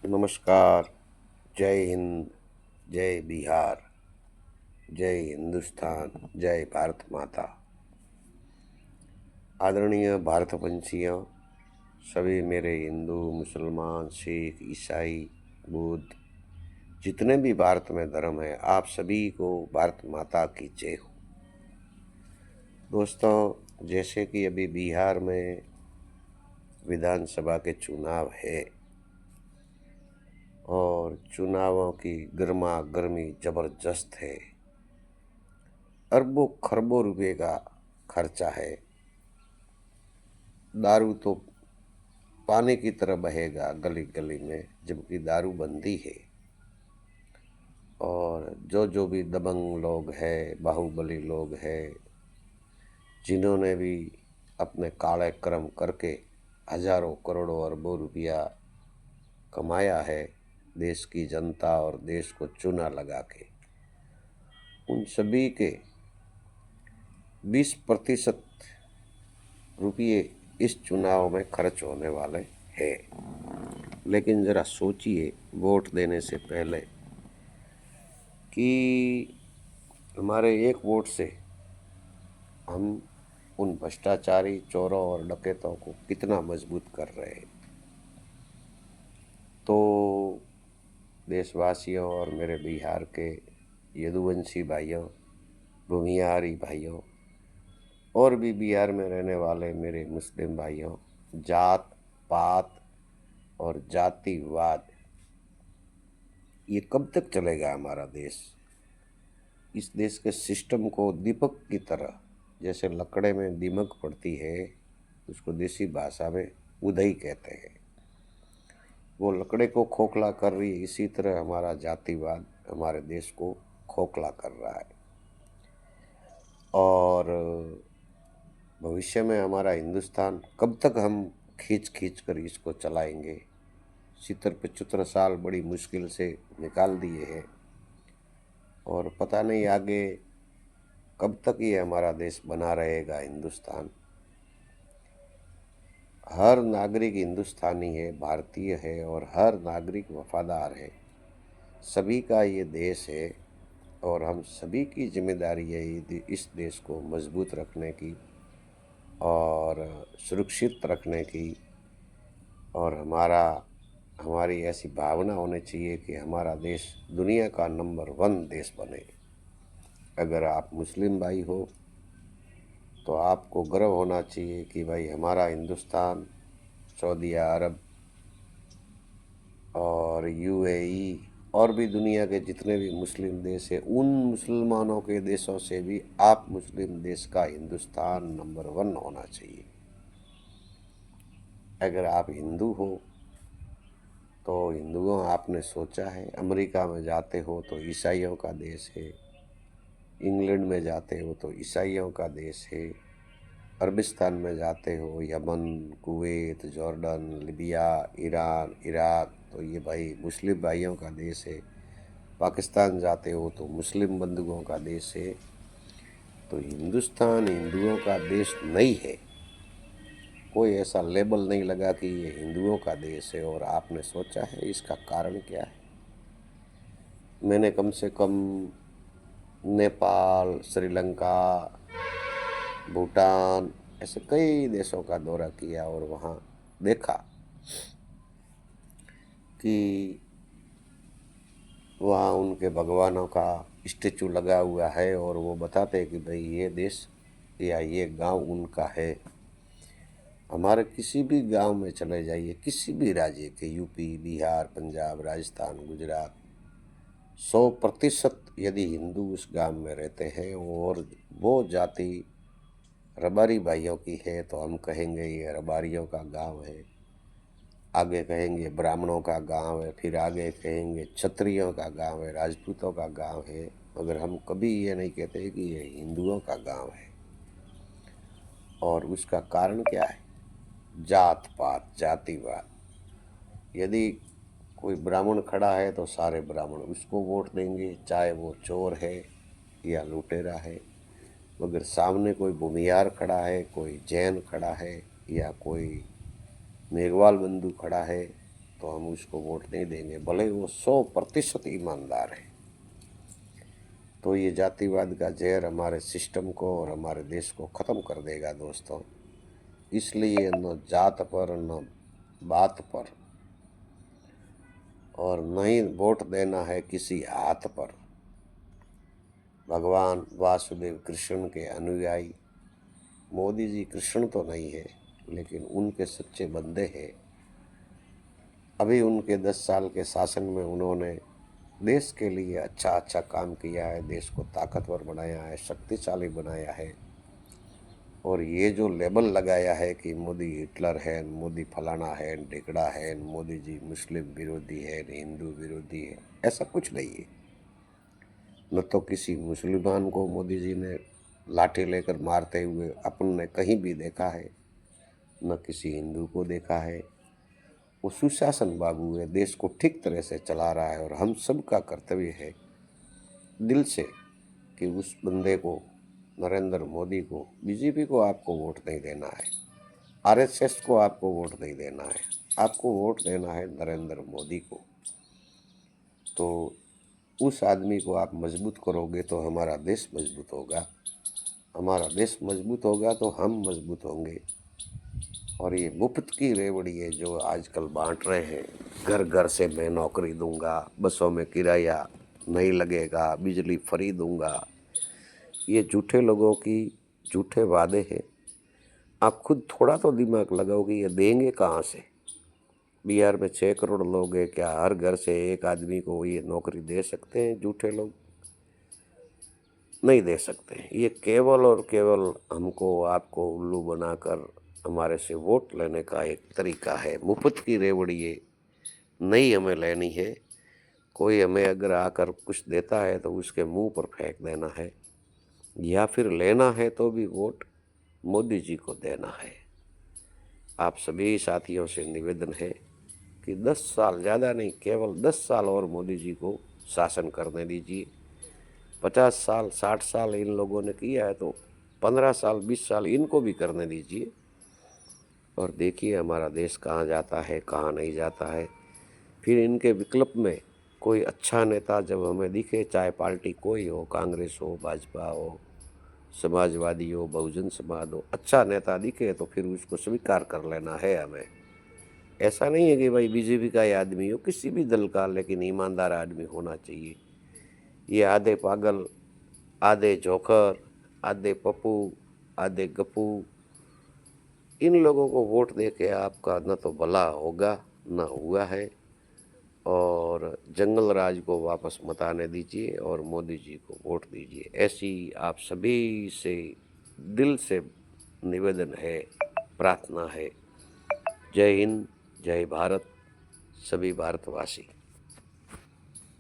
नमस्कार। जय हिंद। जय बिहार। जय हिंदुस्तान। जय भारत माता। आदरणीय भारतवंशियों, सभी मेरे हिंदू, मुसलमान, सिख, ईसाई, बुद्ध, जितने भी भारत में धर्म है, आप सभी को भारत माता की जय हो। दोस्तों, जैसे कि अभी बिहार में विधानसभा के चुनाव है और चुनावों की गर्मा गर्मी जबरदस्त है। अरबों खरबों रुपए का खर्चा है। दारू तो पानी की तरह बहेगा गली गली में, जबकि दारू बंदी है। और जो भी दबंग लोग हैं, बाहुबली लोग हैं, जिन्होंने भी अपने काले कर्म करके हजारों करोड़ों अरबों रुपया कमाया है देश की जनता और देश को चूना लगा के, उन सभी के 20% रुपये इस चुनाव में खर्च होने वाले हैं। लेकिन ज़रा सोचिए वोट देने से पहले कि हमारे एक वोट से हम उन भ्रष्टाचारी, चोरों और डकैतों को कितना मजबूत कर रहे हैं। तो देशवासियों और मेरे बिहार के यदुवंशी भाइयों, भूमिहारी भाइयों और भी बिहार में रहने वाले मेरे मुस्लिम भाइयों, जात पात और जातिवाद ये कब तक चलेगा हमारा देश? इस देश के सिस्टम को दीपक की तरह, जैसे लकड़े में दीमक पड़ती है, उसको देसी भाषा में उधई कहते हैं, वो लकड़े को खोखला कर रही है। इसी तरह हमारा जातिवाद हमारे देश को खोखला कर रहा है। और भविष्य में हमारा हिंदुस्तान कब तक हम खींच खींच कर इसको चलाएंगे? 70-75 साल बड़ी मुश्किल से निकाल दिए हैं और पता नहीं आगे कब तक ये हमारा देश बना रहेगा हिंदुस्तान। हर नागरिक हिंदुस्तानी है, भारतीय है और हर नागरिक वफादार है। सभी का ये देश है और हम सभी की जिम्मेदारी है इस देश को मजबूत रखने की और सुरक्षित रखने की। और हमारी ऐसी भावना होनी चाहिए कि हमारा देश दुनिया का नंबर 1 देश बने। अगर आप मुस्लिम भाई हो तो आपको गर्व होना चाहिए कि भाई हमारा हिंदुस्तान, सऊदी अरब और यूएई और भी दुनिया के जितने भी मुस्लिम देश हैं, उन मुसलमानों के देशों से भी आप मुस्लिम देश का हिंदुस्तान नंबर 1 होना चाहिए। अगर आप हिंदू हो तो हिंदुओं, आपने सोचा है अमेरिका में जाते हो तो ईसाइयों का देश है, इंग्लैंड में जाते हो तो ईसाइयों का देश है, अरबिस्तान में जाते हो, Yemen, Kuwait, Jordan, Libya, Iran, Iraq, तो ये भाई मुस्लिम भाइयों का देश है। पाकिस्तान जाते हो तो मुस्लिम बंधुओं का देश है। तो हिंदुस्तान हिंदुओं का देश नहीं है। कोई ऐसा लेबल नहीं लगा कि ये हिंदुओं का देश है। और आपने सोचा है इसका कारण क्या है? मैंने कम से कम नेपाल, श्रीलंका, भूटान ऐसे कई देशों का दौरा किया और वहाँ देखा कि वहाँ उनके भगवानों का स्टेचू लगा हुआ है और वो बताते हैं कि भाई ये देश या ये गांव उनका है। हमारे किसी भी गांव में चले जाइए, किसी भी राज्य के, यूपी, बिहार, पंजाब, राजस्थान, गुजरात, 100% यदि हिंदू उस गांव में रहते हैं और वो जाति रबारी भाइयों की है तो हम कहेंगे ये रबारियों का गांव है। आगे कहेंगे ब्राह्मणों का गांव है, फिर आगे कहेंगे क्षत्रियों का गांव है, राजपूतों का गांव है। मगर हम कभी ये नहीं कहते कि ये हिंदुओं का गांव है। और उसका कारण क्या है? जात पात, जातिवाद। यदि कोई ब्राह्मण खड़ा है तो सारे ब्राह्मण उसको वोट देंगे, चाहे वो चोर है या लुटेरा है। मगर सामने कोई भूमिहार खड़ा है, कोई जैन खड़ा है या कोई मेघवाल बंधु खड़ा है तो हम उसको वोट नहीं देंगे, भले वो 100% ईमानदार है। तो ये जातिवाद का जहर हमारे सिस्टम को और हमारे देश को ख़त्म कर देगा दोस्तों। इसलिए न जात पर न बात पर और न ही वोट देना है किसी हाथ पर। भगवान वासुदेव कृष्ण के अनुयायी, मोदी जी कृष्ण तो नहीं है लेकिन उनके सच्चे बंदे हैं। अभी उनके 10 साल के शासन में उन्होंने देश के लिए अच्छा अच्छा काम किया है, देश को ताकतवर बनाया है, शक्तिशाली बनाया है। और ये जो लेबल लगाया है कि मोदी हिटलर है, मोदी फलाना है, ढिकड़ा है, मोदी जी मुस्लिम विरोधी है, हिंदू विरोधी है, ऐसा कुछ नहीं है। न तो किसी मुसलमान को मोदी जी ने लाठी लेकर मारते हुए अपन ने कहीं भी देखा है, न किसी हिंदू को देखा है। वो सुशासन बाबू है, देश को ठीक तरह से चला रहा है और हम सब का कर्तव्य है दिल से कि उस बंदे को, नरेंद्र मोदी को, बीजेपी को आपको वोट नहीं देना है, आरएसएस को आपको वोट नहीं देना है, आपको वोट देना है नरेंद्र मोदी को। तो उस आदमी को आप मजबूत करोगे तो हमारा देश मजबूत होगा, हमारा देश मजबूत होगा तो हम मजबूत होंगे। और ये मुफ्त की रेवड़ी है जो आजकल बांट रहे हैं, घर घर से मैं नौकरी दूंगा, बसों में किराया नहीं लगेगा, बिजली फ्री दूंगा, ये झूठे लोगों की झूठे वादे हैं। आप खुद थोड़ा तो दिमाग लगाओ कि ये देंगे कहाँ से। बिहार में 6 करोड़ लोग हैं, क्या हर घर से एक आदमी को ये नौकरी दे सकते हैं? झूठे लोग नहीं दे सकते। ये केवल और केवल हमको आपको उल्लू बनाकर हमारे से वोट लेने का एक तरीका है। मुफ्त की रेवड़ी ये नहीं हमें लेनी है। कोई हमें अगर आकर कुछ देता है तो उसके मुंह पर फेंक देना है, या फिर लेना है तो भी वोट मोदी जी को देना है। आप सभी साथियों से निवेदन है कि 10 साल, ज़्यादा नहीं, केवल 10 साल और मोदी जी को शासन करने दीजिए। 50 साल 60 साल इन लोगों ने किया है तो 15 साल 20 साल इनको भी करने दीजिए और देखिए हमारा देश कहाँ जाता है, कहाँ नहीं जाता है। फिर इनके विकल्प में कोई अच्छा नेता जब हमें दिखे, चाहे पार्टी कोई हो, कांग्रेस हो, भाजपा हो, समाजवादी हो, बहुजन समाज हो, अच्छा नेता दिखे तो फिर उसको स्वीकार कर लेना है हमें। ऐसा नहीं है कि भाई बीजेपी का ही आदमी हो, किसी भी दल का, लेकिन ईमानदार आदमी होना चाहिए। ये आधे पागल, आधे जोकर, आधे पप्पू, आधे गप्पू, इन लोगों को वोट दे के आपका न तो भला होगा न हुआ है। और जंगल राज को वापस मत आने दीजिए और मोदी जी को वोट दीजिए। ऐसी आप सभी से दिल से निवेदन है, प्रार्थना है। जय हिंद, जय भारत, सभी भारतवासी।